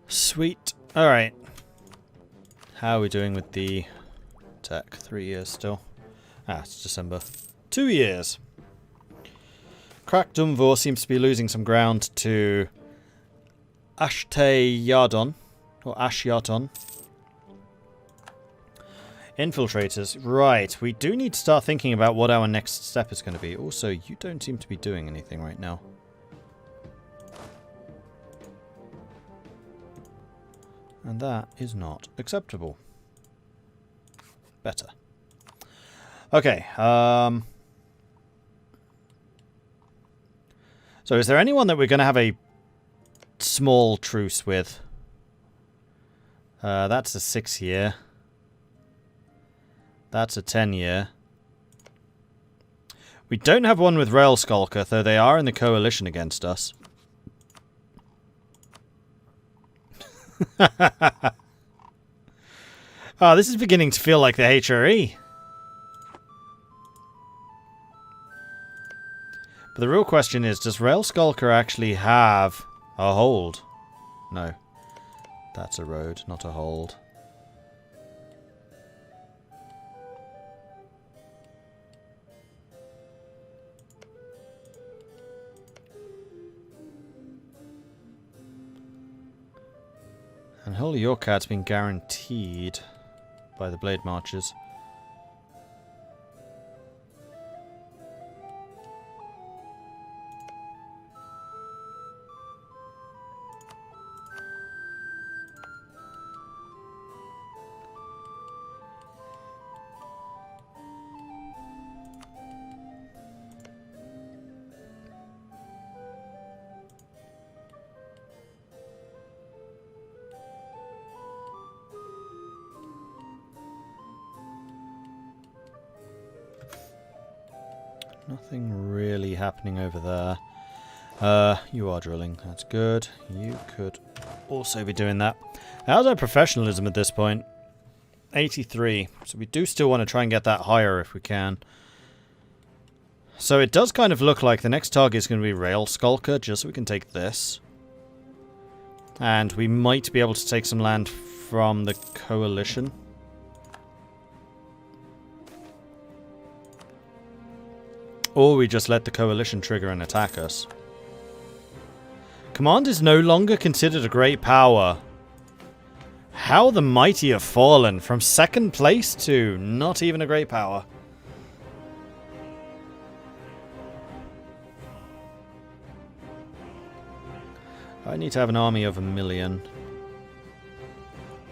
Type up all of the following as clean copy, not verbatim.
Sweet. Alright. How are we doing with the tech? 3 years still. Ah, it's December. 2 years. Krakdumvor seems to be losing some ground to Ashteyardon. Or Ashyardon. Infiltrators. Right. We do need to start thinking about what our next step is going to be. Also, you don't seem to be doing anything right now. And that is not acceptable. Better. Okay. So is there anyone that we're going to have a small truce with? That's a 6-year. That's a 10-year. We don't have one with Railskulker, though they are in the coalition against us. Oh, this is beginning to feel like the HRE. But the real question is, does Railskulker actually have a hold? No. That's a road, not a hold. And Holy Yorkat's been guaranteed by the Blade Marchers. Nothing really happening over there. You are drilling. That's good. You could also be doing that. How's our professionalism at this point? 83. So we do still want to try and get that higher if we can. So it does kind of look like the next target is going to be Railskulker, just so we can take this. And we might be able to take some land from the coalition. Or we just let the coalition trigger and attack us. Command is no longer considered a great power. How the mighty have fallen from 2nd place to not even a great power. I need to have an army of 1 million.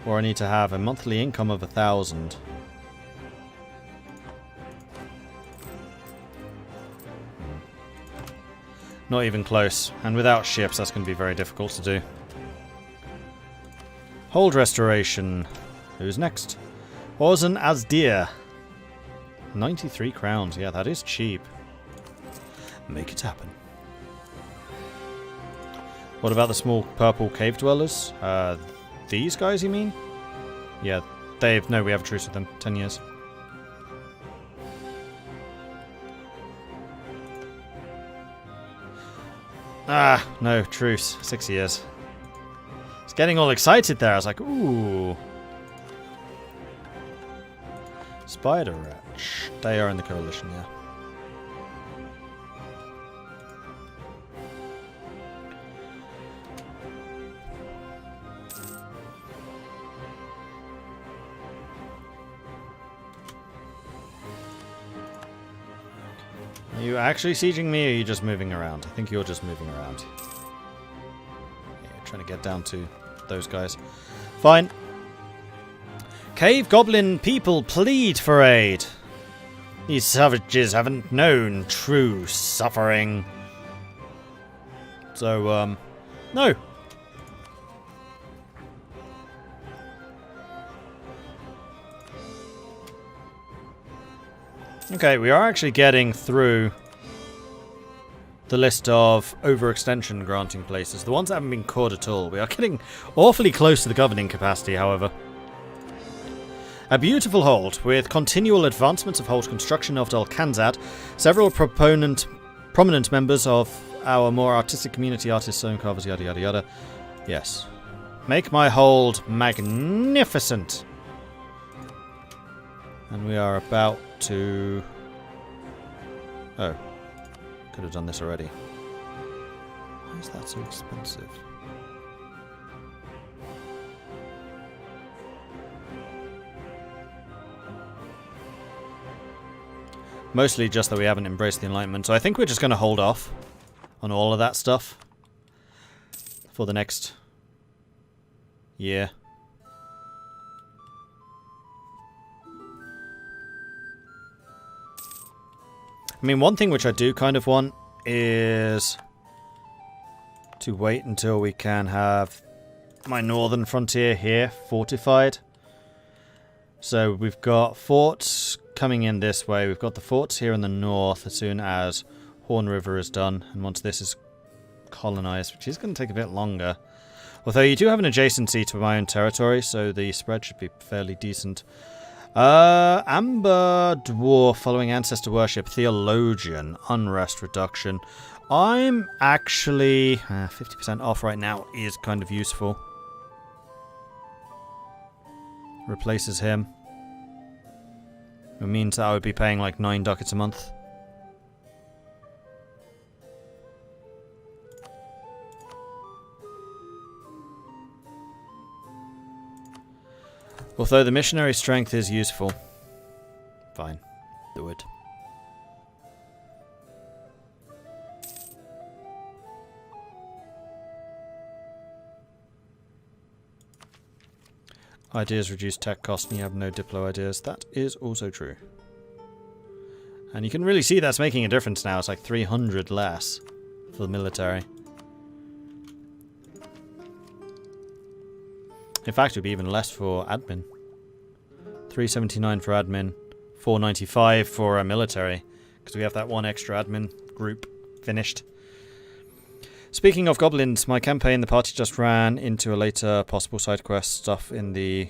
Or I need to have a monthly income of 1,000. Not even close. And without ships, that's going to be very difficult to do. Hold restoration. Who's next? Orzen Asdir. 93 crowns. Yeah, that is cheap. Make it happen. What about the small purple cave dwellers? These guys, you mean? Yeah, they've... No, we have a truce with them. 10 years. Ah, no, truce. 6 years. It's getting all excited there. I was like, ooh. Spider Wretch. They are in the coalition, yeah. Are you actually sieging me, or are you just moving around? I think you're just moving around. Yeah, trying to get down to those guys. Fine. Cave Goblin people plead for aid. These savages haven't known true suffering. So, no. Okay, we are actually getting through the list of overextension granting places. The ones that haven't been caught at all. We are getting awfully close to the governing capacity, however. A beautiful hold, with continual advancements of hold construction of Ovdal Kanzad. Several prominent members of our more artistic community, artists, stone carvers, yada yada yada. Yes. Make my hold magnificent. And we are about to... Oh. Could have done this already. Why is that so expensive? Mostly just that we haven't embraced the Enlightenment. So I think we're just going to hold off on all of that stuff for the next year. I mean, one thing which I do kind of want is to wait until we can have my northern frontier here fortified. So we've got forts coming in this way. We've got the forts here in the north as soon as Horn River is done. And once this is colonized, which is going to take a bit longer. Although you do have an adjacency to my own territory, so the spread should be fairly decent. Amber Dwarf following ancestor worship, theologian, unrest reduction. I'm actually 50% off right now is kind of useful. Replaces him. It means that I would be paying like 9 ducats a month. Although the missionary strength is useful. Fine. Do it. Ideas reduce tech cost and you have no Diplo ideas. That is also true. And you can really see that's making a difference now. It's like 300 less for the military. In fact, it would be even less for admin. 379 for admin, 495 for military, because we have that one extra admin group finished. Speaking of goblins, my campaign, the party just ran into a later possible side quest stuff in the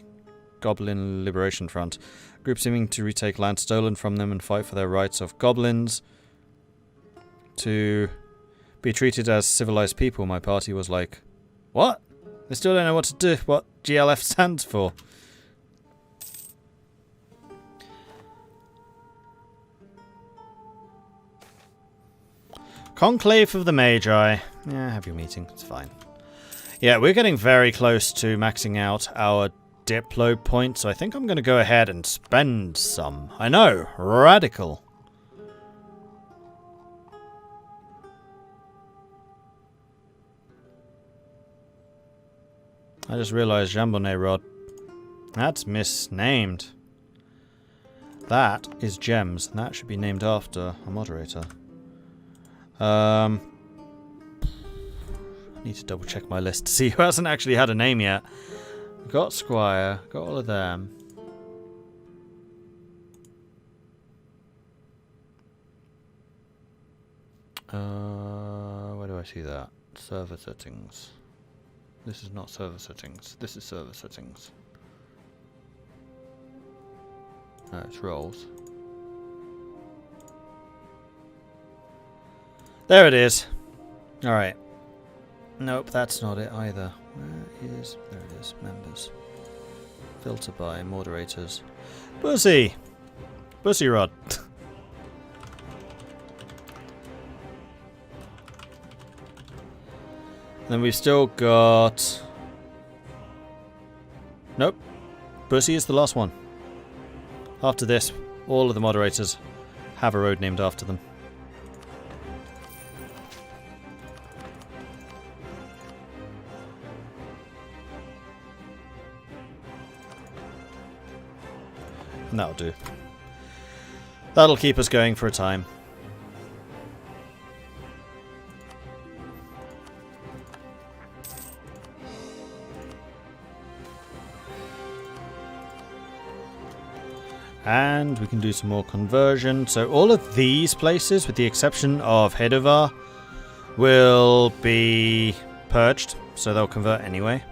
Goblin Liberation Front. Group seeming to retake land stolen from them and fight for their rights of goblins to be treated as civilized people. My party was like, what? They still don't know what to do, what GLF stands for. Conclave of the Magi. Yeah, have your meeting. It's fine. Yeah, we're getting very close to maxing out our Diplo points, so I think I'm going to go ahead and spend some. I know, radical. I just realized Jambonnet Rod. That's misnamed. That is Gems, and that should be named after a moderator. I need to double check my list to see who hasn't actually had a name yet. Got Squire, got all of them. Where do I see that? Server settings. This is not server settings. This is server settings. Oh, it's roles. There it is. Alright. Nope, that's not it either. Where is... There it is. Members. Filter by moderators. Bussy! Bussy Rod. Then we've still got... Nope. Bussy is the last one. After this, all of the moderators have a road named after them. And that'll do. That'll keep us going for a time. And we can do some more conversion. So all of these places, with the exception of Hedovar, will be purged. So they'll convert anyway.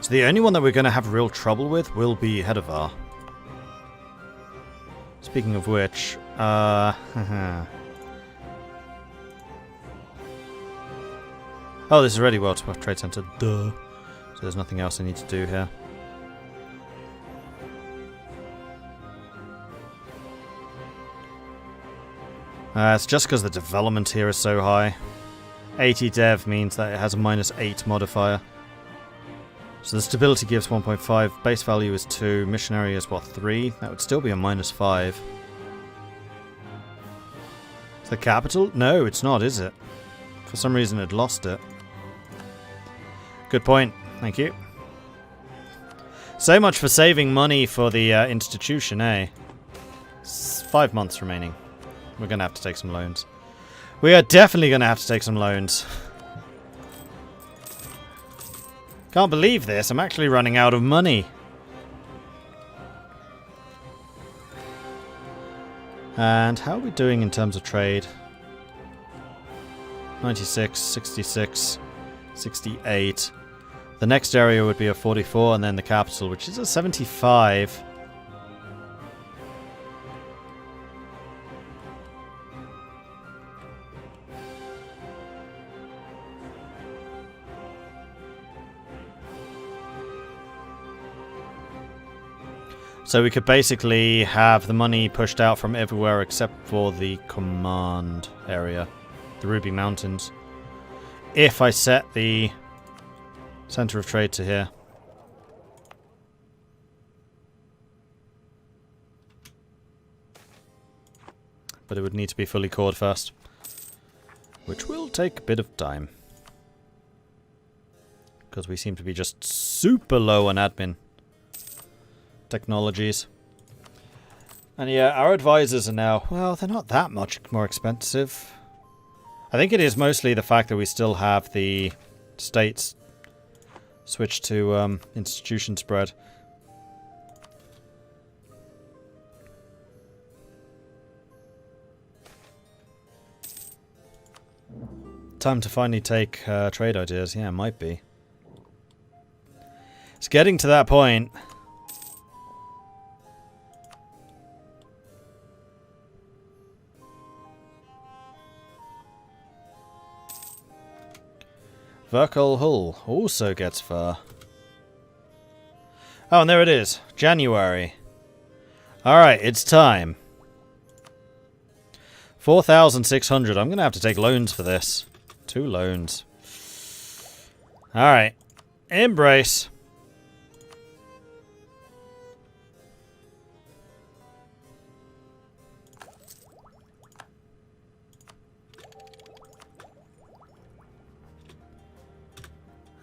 So the only one that we're going to have real trouble with will be Hedovar. Speaking of which, oh, this is already World Trade Center. Duh. So there's nothing else I need to do here. It's just because the development here is so high. 80 dev means that it has a -8 modifier. So the stability gives 1.5, base value is 2, missionary is what, 3? That would still be a -5. Is the capital? No, it's not, is it? For some reason it lost it. Good point, thank you. So much for saving money for the institution, eh? 5 months remaining. We're going to have to take some loans. We are definitely going to have to take some loans. Can't believe this. I'm actually running out of money. And how are we doing in terms of trade? 96, 66, 68. The next area would be a 44, and then the capital, which is a 75. So we could basically have the money pushed out from everywhere except for the command area, the Ruby Mountains. If I set the center of trade to here. But it would need to be fully cored first, which will take a bit of time. Because we seem to be just super low on admin technologies. And yeah, our advisors are now, well, they're not that much more expensive. I think it is mostly the fact that we still have the states switched to institution spread. Time to finally take trade ideas. Yeah, it might be. It's getting to that point. Verkal Hull also gets fur. Oh, and there it is. January. Alright, it's time. 4,600. I'm going to have to take loans for this. 2 loans. Alright. Embrace.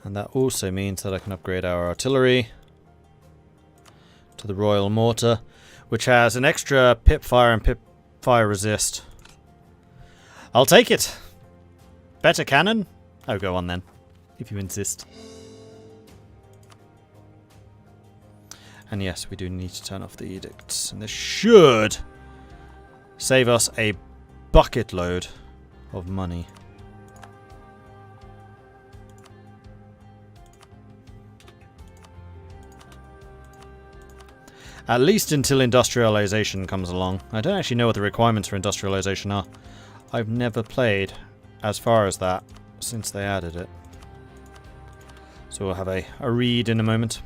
And that also means that I can upgrade our artillery to the Royal Mortar, which has an extra pip fire and pip fire resist. I'll take it. Better cannon? Oh, go on then, if you insist. And yes, we do need to turn off the edicts. And this should save us a bucket load of money. At least until Industrialization comes along. I don't actually know what the requirements for Industrialization are. I've never played as far as that since they added it. So we'll have a read in a moment.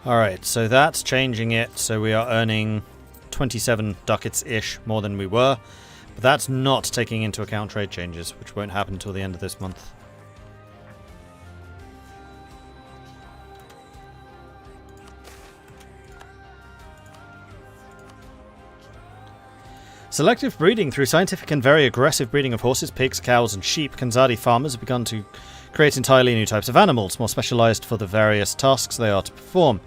Alright, so that's changing it, so we are earning 27 ducats-ish more than we were. But that's not taking into account trade changes, which won't happen until the end of this month. Selective breeding. Through scientific and very aggressive breeding of horses, pigs, cows and sheep, Kanzadi farmers have begun to create entirely new types of animals, more specialised for the various tasks they are to perform.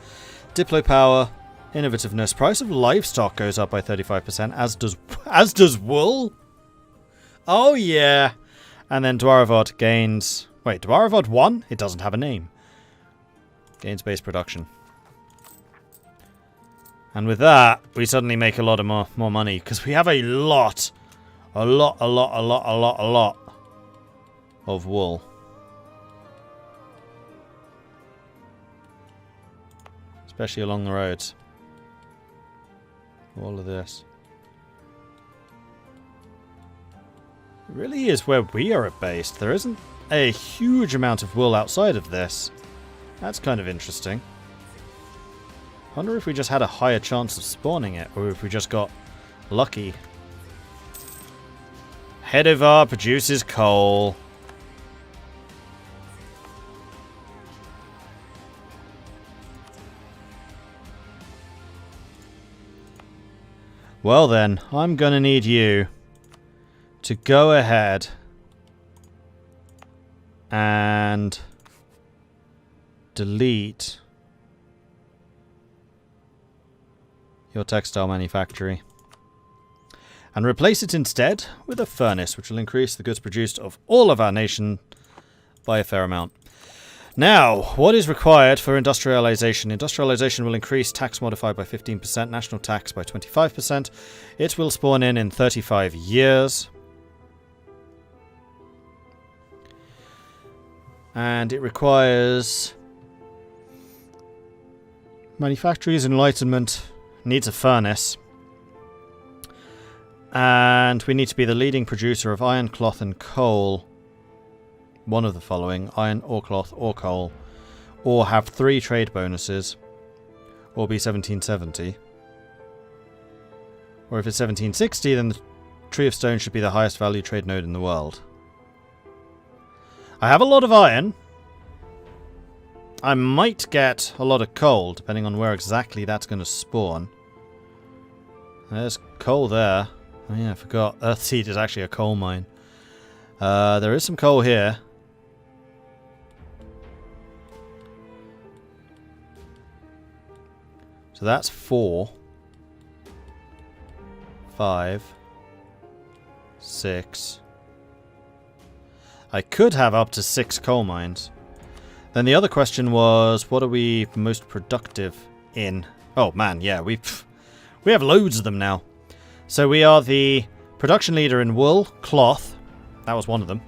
Diplo power, innovativeness, price of livestock goes up by 35%, as does wool. Oh yeah. And then Dwarvod gains... Wait, Dwarvod 1? It doesn't have a name. Gains base production. And with that, we suddenly make a lot of more money. Because we have a lot of wool. Especially along the roads. All of this. It really is where we are based. There isn't a huge amount of wool outside of this. That's kind of interesting. I wonder if we just had a higher chance of spawning it, or if we just got lucky. Hedovar produces coal. Well then, I'm gonna need you to go ahead and delete your textile manufactory and replace it instead with a furnace, which will increase the goods produced of all of our nation by a fair amount. Now, what is required for industrialization? Industrialization will increase tax modified by 15%, national tax by 25%. It will spawn in 35 years. And it requires manufacturers enlightenment, needs a furnace. And we need to be the leading producer of iron, cloth and coal. One of the following: iron or cloth or coal, or have 3 trade bonuses, or be 1770. Or if it's 1760, then the Tree of Stone should be the highest value trade node in the world. I have a lot of iron. I might get a lot of coal, depending on where exactly that's going to spawn. There's coal there. Oh yeah, I forgot. Earthseed is actually a coal mine. There is some coal here. So that's 4, 5, 6. I could have up to 6 coal mines. Then the other question was, what are we most productive in? Oh man, yeah, we have loads of them now. So we are the production leader in wool, cloth. That was one of them.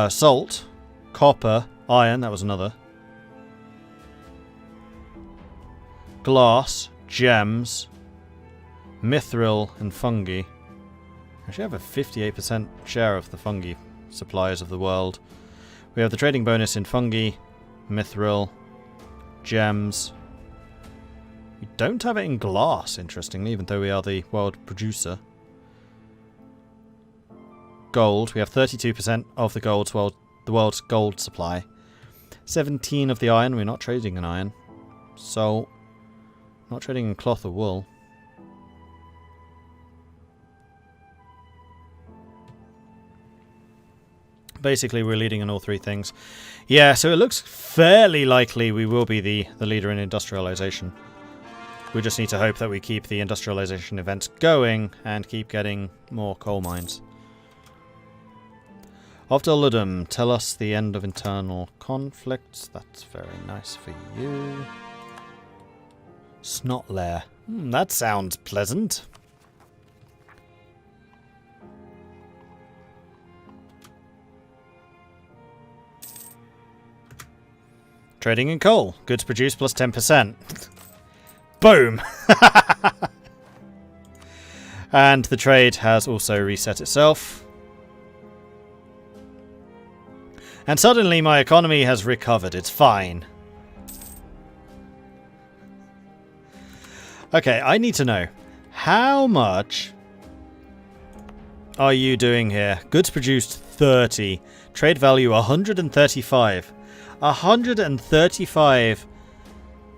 Salt, copper, iron. That was another. Glass, gems, mithril, and fungi. I actually have a 58% share of the fungi supplies of the world. We have the trading bonus in fungi, mithril, gems. We don't have it in glass, interestingly, even though we are the world producer. Gold. We have 32% of the world's gold supply. 17 of the iron. We're not trading in iron. So, not trading in cloth or wool. Basically, we're leading in all 3 things. Yeah, so it looks fairly likely we will be the leader in industrialization. We just need to hope that we keep the industrialization events going and keep getting more coal mines. Ovdal, tell us the end of internal conflicts. That's very nice for you. Snotlair. That sounds pleasant. Trading in coal. Goods produced plus 10%. Boom! And the trade has also reset itself. And suddenly my economy has recovered. It's fine. Okay, I need to know. How much are you doing here? Goods produced 30. Trade value 135. 135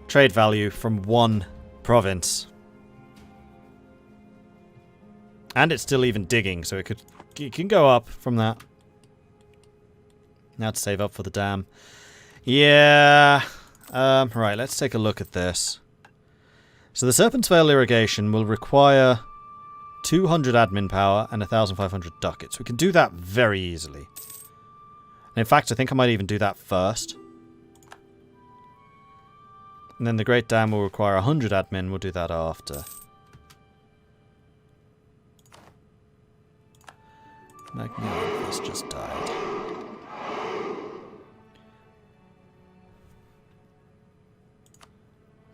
trade value from one province. And it's still even digging, so it can go up from that. Now to save up for the dam. Yeah. Right, let's take a look at this. So the Serpent's Veil irrigation will require 200 admin power and 1,500 ducats. We can do that very easily. And in fact, I think I might even do that first. And then the Great Dam will require 100 admin. We'll do that after. Magnificus just died.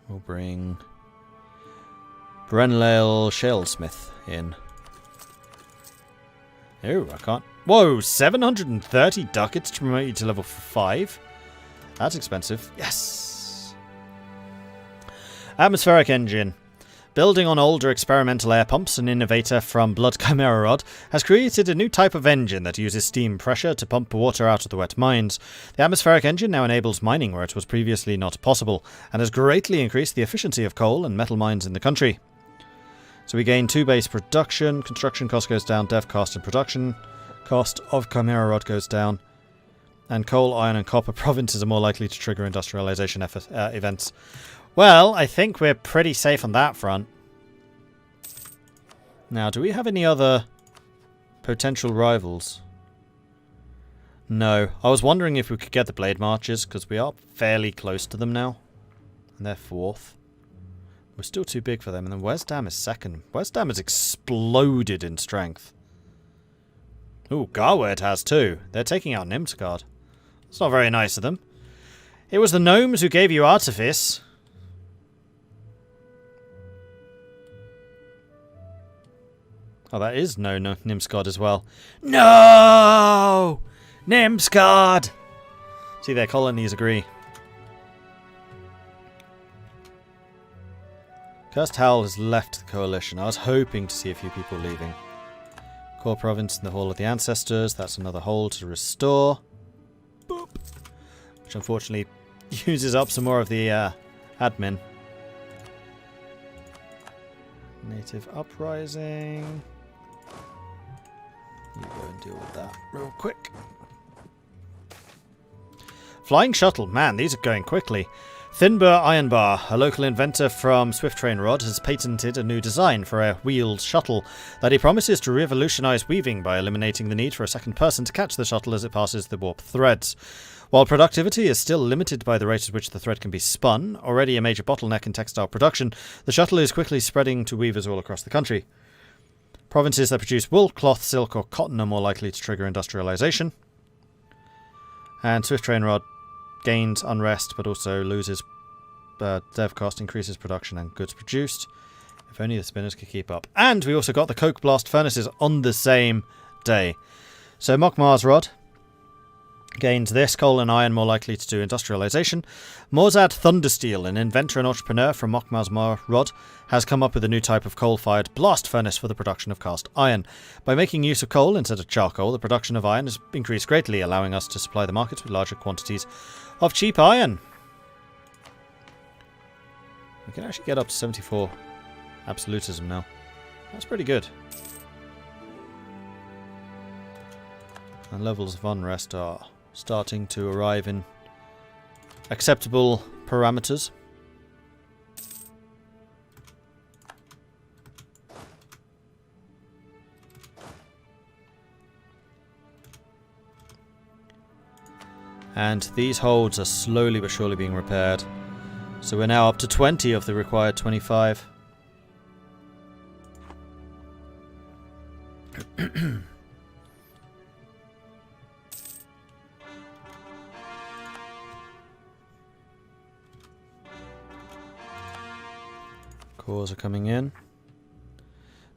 We'll bring Brenlail Shalesmith in. Oh, I can't. Whoa, 730 ducats to promote you to level 5? That's expensive. Yes! Atmospheric engine. Building on older experimental air pumps, an innovator from Blood Chimera Rod has created a new type of engine that uses steam pressure to pump water out of the wet mines. The atmospheric engine now enables mining where it was previously not possible, and has greatly increased the efficiency of coal and metal mines in the country. So we gain 2 base production, construction cost goes down, dev cost and production cost of Chimera Rod goes down, and coal, iron and copper provinces are more likely to trigger industrialization events. Well, I think we're pretty safe on that front. Now, do we have any other potential rivals? No. I was wondering if we could get the Blade Marchers, because we are fairly close to them now. And they're 4th. We're still too big for them. And then Wesdam is 2nd. Wesdam has exploded in strength. Ooh, Garward has 2. They're taking out Nimsgard. It's not very nice of them. It was the gnomes who gave you Artifice. Oh, that is no Nimsgard as well. No! Nimsgard! See, their colonies agree. Cursed Howl has left the coalition. I was hoping to see a few people leaving. Core province in the Hall of the Ancestors. That's another hold to restore. Boop. Which unfortunately uses up some more of the admin. Native Uprising. You go and deal with that real quick. Flying Shuttle. Man, these are going quickly. Thinbur Ironbar, a local inventor from Swift Train Rod, has patented a new design for a wheeled shuttle that he promises to revolutionize weaving by eliminating the need for a second person to catch the shuttle as it passes the warp threads. While productivity is still limited by the rate at which the thread can be spun, already a major bottleneck in textile production, the shuttle is quickly spreading to weavers all across the country. Provinces that produce wool, cloth, silk or cotton are more likely to trigger industrialization. And Swift Train Rod gains unrest but also loses dev cost, increases production and goods produced. If only the spinners could keep up. And we also got the Coke Blast furnaces on the same day. So Mokmar's Rod gains this, coal and iron more likely to do industrialization. Morzad Thundersteel, an inventor and entrepreneur from Mokmar's Rod, has come up with a new type of coal-fired blast furnace for the production of cast iron. By making use of coal instead of charcoal, the production of iron has increased greatly, allowing us to supply the markets with larger quantities of cheap iron. We can actually get up to 74 absolutism now. That's pretty good. And levels of unrest are starting to arrive in acceptable parameters. And these holds are slowly but surely being repaired. So we're now up to 20 of the required 25. Cores are coming in.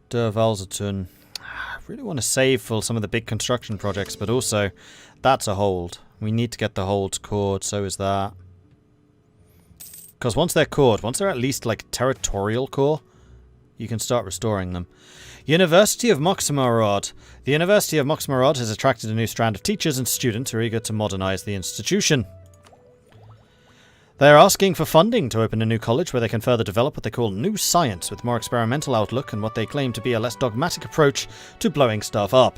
Dervalzerton. I really want to save for some of the big construction projects, but also that's a hold. We need to get the holds cored, so is that. Because once they're cored, once they're at least like territorial core, you can start restoring them. University of Moxmarod. The University of Moxmarod has attracted a new strand of teachers and students who are eager to modernize the institution. They are asking for funding to open a new college where they can further develop what they call new science with more experimental outlook and what they claim to be a less dogmatic approach to blowing stuff up.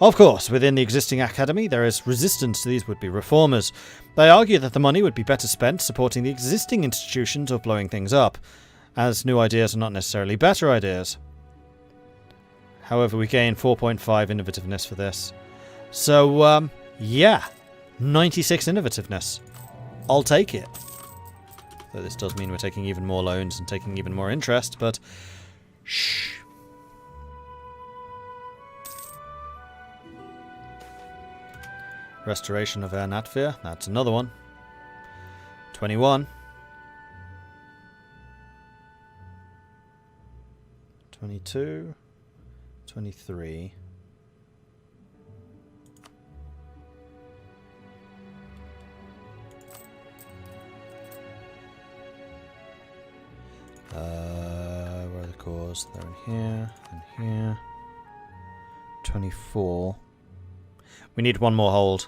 Of course, within the existing academy, there is resistance to these would-be reformers. They argue that the money would be better spent supporting the existing institutions of blowing things up, as new ideas are not necessarily better ideas. However, we gain 4.5 innovativeness for this. So, yeah, 96 innovativeness. I'll take it. Though this does mean we're taking even more loans and taking even more interest, but... Shh. Restoration of Natvir. That's another one. 21. 22. 23. Where are the cores? They're in here, and here. 24. We need one more hold.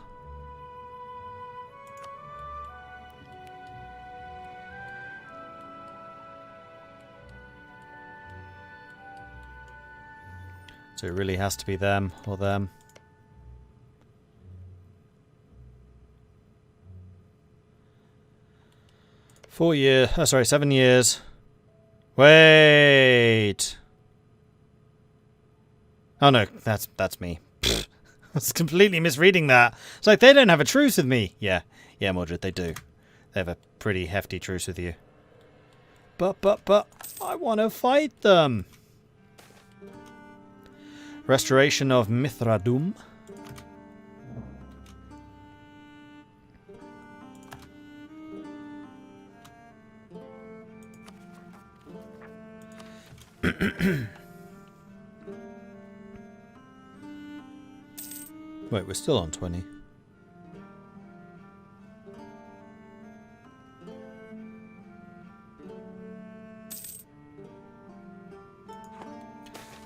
So it really has to be them or them. Sorry, 7 years. Wait. Oh no, that's me. I was completely misreading that. It's like they don't have a truce with me. Yeah, Mordred, they do. They have a pretty hefty truce with you. But I want to fight them. Restoration of Mithradum. Wait, we're still on 20.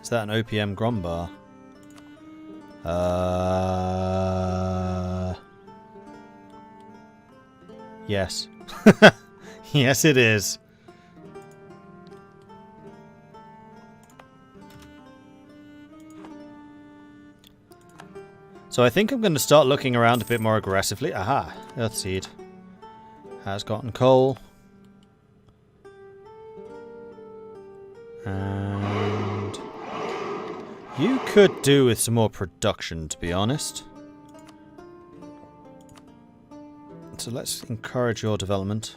Is that an OPM Grombar? Yes. Yes, it is. So I think I'm going to start looking around a bit more aggressively. Aha, Earthseed has gotten coal. And you could do with some more production, to be honest. So let's encourage your development.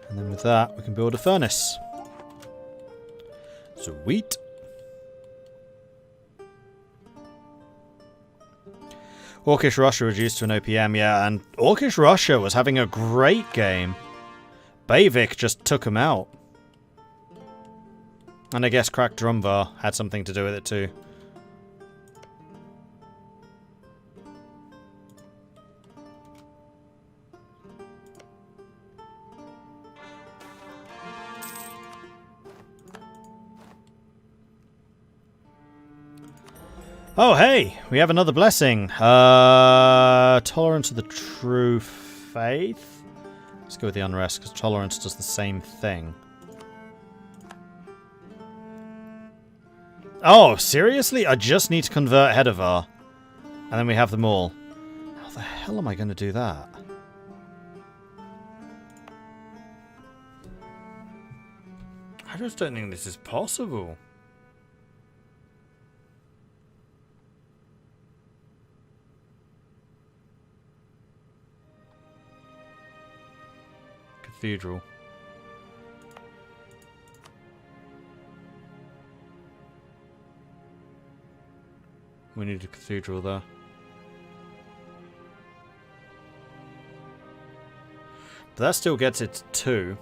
And then with that, we can build a furnace. Sweet. Orcish Russia reduced to an OPM, yeah, and Orcish Russia was having a great game. Bayvik just took him out. And I guess Cracked Drumvar had something to do with it too. Oh, hey! We have another blessing. Tolerance of the True Faith? Let's go with the Unrest, because Tolerance does the same thing. Oh, seriously? I just need to convert Hedevar. And then we have them all. How the hell am I going to do that? I just don't think this is possible. Cathedral. We need a cathedral there. But that still gets it to 2.